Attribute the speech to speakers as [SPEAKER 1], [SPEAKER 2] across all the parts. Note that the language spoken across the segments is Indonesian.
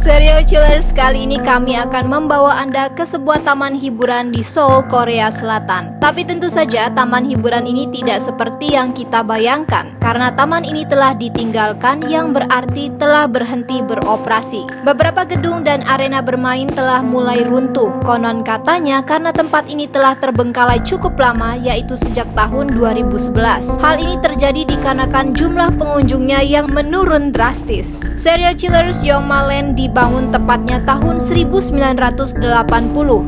[SPEAKER 1] Serial Chillers, kali ini kami akan membawa Anda ke sebuah taman hiburan di Seoul, Korea Selatan. Tapi tentu saja taman hiburan ini tidak seperti yang kita bayangkan, karena taman ini telah ditinggalkan, yang berarti telah berhenti beroperasi. Beberapa gedung dan arena bermain telah mulai runtuh, konon katanya karena tempat ini telah terbengkalai cukup lama, yaitu sejak tahun 2011. Hal ini terjadi dikarenakan jumlah pengunjungnya yang menurun drastis. Serial Chillers Yongmaland dibangun tepatnya tahun 1980.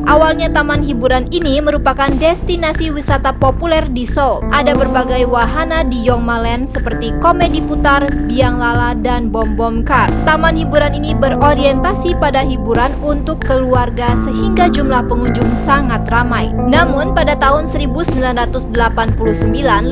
[SPEAKER 1] Awalnya taman hiburan ini merupakan destinasi wisata populer di Seoul. Ada berbagai wahana di Yongmaland seperti komedi putar, biang lala, dan bom-bom car. Taman hiburan ini berorientasi pada hiburan untuk keluarga sehingga jumlah pengunjung sangat ramai. Namun pada tahun 1989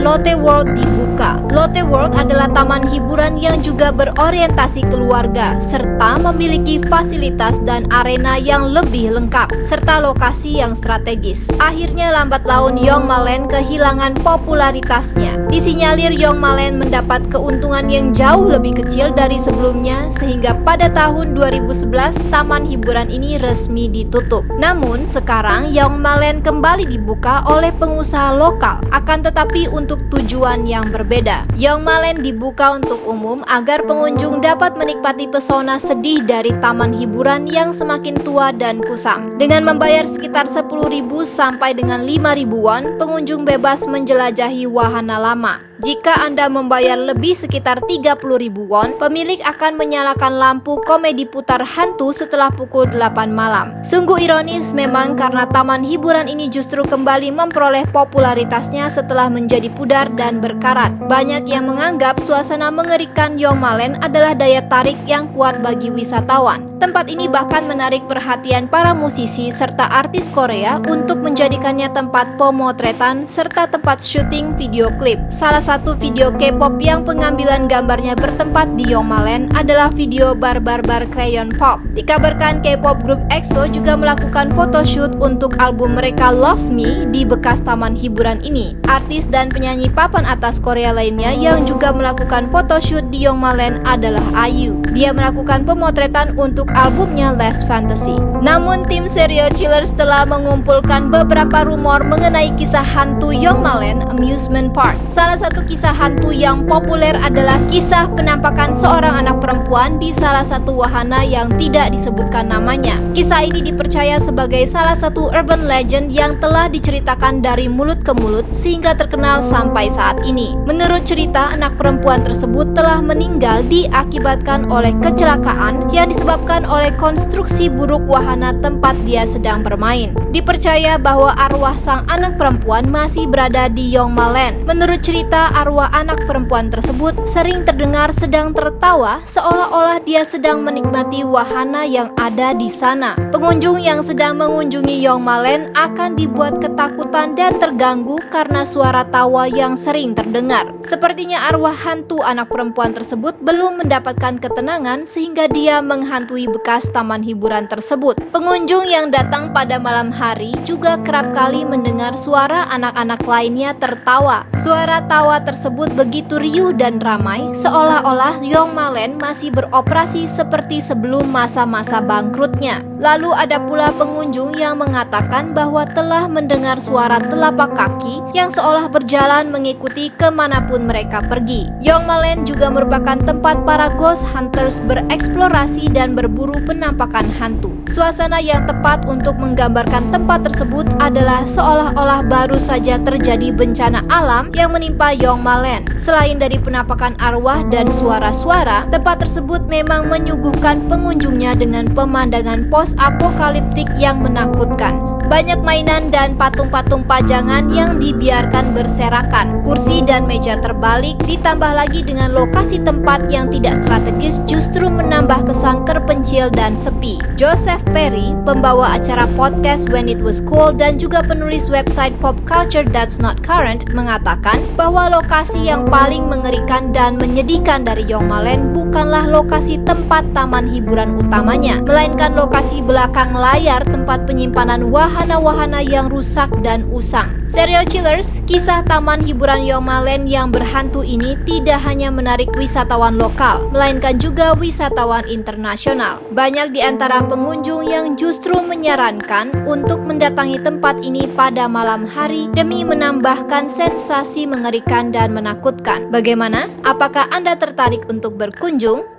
[SPEAKER 1] Lotte World dibuka. Lotte World adalah taman hiburan yang juga berorientasi keluarga serta memiliki fasilitas dan arena yang lebih lengkap serta lokasi yang strategis. Akhirnya lambat laun Yongmaland kehilangan popularitasnya. Disinyalir Yongmaland mendapat keuntungan yang jauh lebih kecil dari sebelumnya sehingga pada tahun 2011 taman hiburan ini resmi ditutup. Namun sekarang Yongmaland kembali dibuka oleh pengusaha lokal, akan tetapi untuk tujuan yang berbeda. Yongmaland dibuka untuk umum agar pengunjung dapat menikmati pesona sedih dari taman hiburan yang semakin tua dan kusam. Dengan membayar sekitar 10.000 sampai dengan 5.000 won, pengunjung bebas menjelajahi wahana lama. Jika Anda membayar lebih sekitar 30.000 won, pemilik akan menyalakan lampu komedi putar hantu setelah pukul 8 malam. Sungguh ironis memang karena taman hiburan ini justru kembali memperoleh popularitasnya setelah menjadi pudar dan berkarat. Banyak yang menganggap suasana mengerikan Yongmaland adalah daya tarik yang kuat bagi wisatawan. Tempat ini bahkan menarik perhatian para musisi serta artis Korea untuk menjadikannya tempat pemotretan serta tempat syuting video klip. Salah satu video K-pop yang pengambilan gambarnya bertempat di Yongmaland adalah video Bar Crayon Pop. Dikabarkan K-pop grup EXO juga melakukan photoshoot untuk album mereka Love Me di bekas taman hiburan ini. Artis dan penyanyi papan atas Korea lainnya yang juga melakukan photoshoot di Yongmaland adalah IU. Dia melakukan pemotretan untuk albumnya Last Fantasy. Namun tim Serial Chillers telah mengumpulkan beberapa rumor mengenai kisah hantu Yongmaland Amusement Park. Salah satu kisah hantu yang populer adalah kisah penampakan seorang anak perempuan di salah satu wahana yang tidak disebutkan namanya. Kisah ini dipercaya sebagai salah satu urban legend yang telah diceritakan dari mulut ke mulut sehingga terkenal sampai saat ini. Menurut cerita, anak perempuan tersebut telah meninggal diakibatkan oleh kecelakaan yang disebabkan oleh konstruksi buruk wahana tempat dia sedang bermain. Dipercaya bahwa arwah sang anak perempuan masih berada di Yongmaland. Menurut cerita, arwah anak perempuan tersebut sering terdengar sedang tertawa seolah-olah dia sedang menikmati wahana yang ada di sana. Pengunjung yang sedang mengunjungi Yongmaland akan dibuat ketakutan dan terganggu karena suara tawa yang sering terdengar. Sepertinya arwah hantu anak perempuan tersebut belum mendapatkan ketenangan sehingga dia menghantui bekas taman hiburan tersebut. Pengunjung yang datang pada malam hari juga kerap kali mendengar suara anak-anak lainnya tertawa. Suara tawa tersebut begitu riuh dan ramai, seolah-olah Yongmaland masih beroperasi seperti sebelum masa-masa bangkrutnya. Lalu ada pula pengunjung yang mengatakan bahwa telah mendengar suara telapak kaki yang seolah berjalan mengikuti kemanapun mereka pergi. Yongmaland juga merupakan tempat para ghost hunters bereksplorasi dan berburu penampakan hantu. Suasana yang tepat untuk menggambarkan tempat tersebut adalah seolah-olah baru saja terjadi bencana alam yang menimpa Yongmaland. Selain dari penampakan arwah dan suara-suara, tempat tersebut memang menyuguhkan pengunjungnya dengan pemandangan post-apokaliptik yang menakutkan. Banyak mainan dan patung-patung pajangan yang dibiarkan berserakan. Kursi dan meja terbalik, ditambah lagi dengan lokasi tempat yang tidak strategis justru menambah kesan terpencil dan sepi. Joseph Perry, pembawa acara podcast When It Was Cool dan juga penulis website Pop Culture That's Not Current, mengatakan bahwa lokasi yang paling mengerikan dan menyedihkan dari Yongmaland bukanlah lokasi tempat taman hiburan utamanya, melainkan lokasi belakang layar tempat penyimpanan wahana wahana-wahana yang rusak dan usang. Serial Chillers, kisah taman hiburan Yongma Land yang berhantu ini tidak hanya menarik wisatawan lokal, melainkan juga wisatawan internasional. Banyak di antara pengunjung yang justru menyarankan untuk mendatangi tempat ini pada malam hari demi menambahkan sensasi mengerikan dan menakutkan. Bagaimana? Apakah Anda tertarik untuk berkunjung?